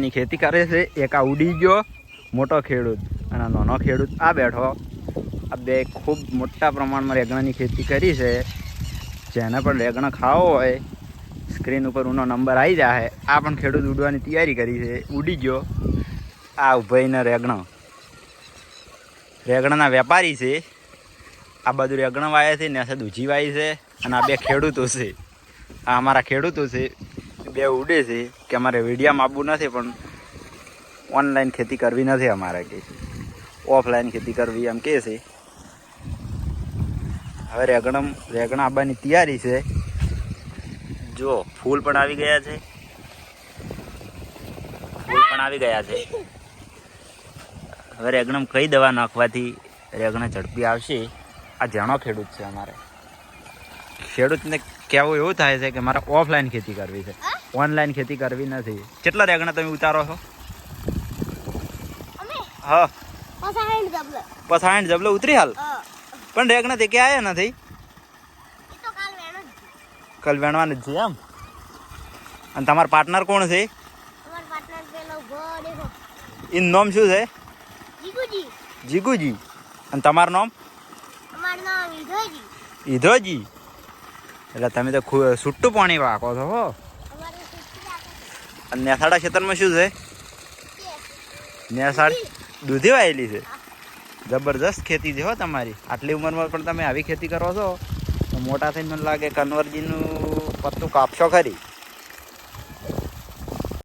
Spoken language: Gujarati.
ની ખેતી કરે છે. એક આ ઉડી ગયો મોટો ખેડૂત અને નાનો ખેડૂત આ બેઠો. આ બે ખૂબ મોટા પ્રમાણમાં રેગણાની ખેતી કરી છે. જેને પણ રેગણા ખાવો હોય સ્ક્રીન ઉપર ઉનો નંબર આવી જાય. આ પણ ખેડૂત ઉડવાની તૈયારી કરી છે. ઉડી ગયો. આ ઉભાઈના રેગણાના વેપારી છે. આ બધું રેગણા વાય છે ને દૂજી વાય છે. અને આ બે ખેડૂતો છે. આ અમારા ખેડૂતો છે. બે ઉડે છે કે અમારે વિડીયામાં આવવું નથી પણ ઓનલાઈન ખેતી કરવી નથી અમારે કે ઓફલાઈન ખેતી કરવી એમ કે છે. હવે રેગણા આવવાની તૈયારી છે. જો ફૂલ પણ આવી ગયા છે. હવે રેગણમ કઈ દવા નાખવાથી રેગણા ઝડપી આવશે? આ જાણો ખેડૂત છે. અમારે ખેડૂતને કહેવું એવું થાય છે કે મારે ઓફલાઈન ખેતી કરવી છે, ઓનલાઈન ખેતી કરવી નથી. કેટલા રેગણા તમે ઉતારો છો? હા 60 જબલો ઉતરી હાલ. પણ રેગણા તે કે આયા નથી. કાલ વેણવાનું જ છે એમ. અને તમારા પાર્ટનર કોણ છે? એનું નામ શું છે? જીગુજી. અને તમારું નામ? ઈધોજી. એટલે તમે તો છૂટું પાણી વાકો છો હો. અને નેસાડા ખેતરમાં શું છે? નેસાડી દૂધી વાયેલી છે. જબરજસ્ત ખેતી છે હો તમારી. આટલી ઉંમરમાં પણ તમે આવી ખેતી કરો છો તો મોટા થઈને મને લાગે કન્વરજીનું પત્તું કાપશો ખરી.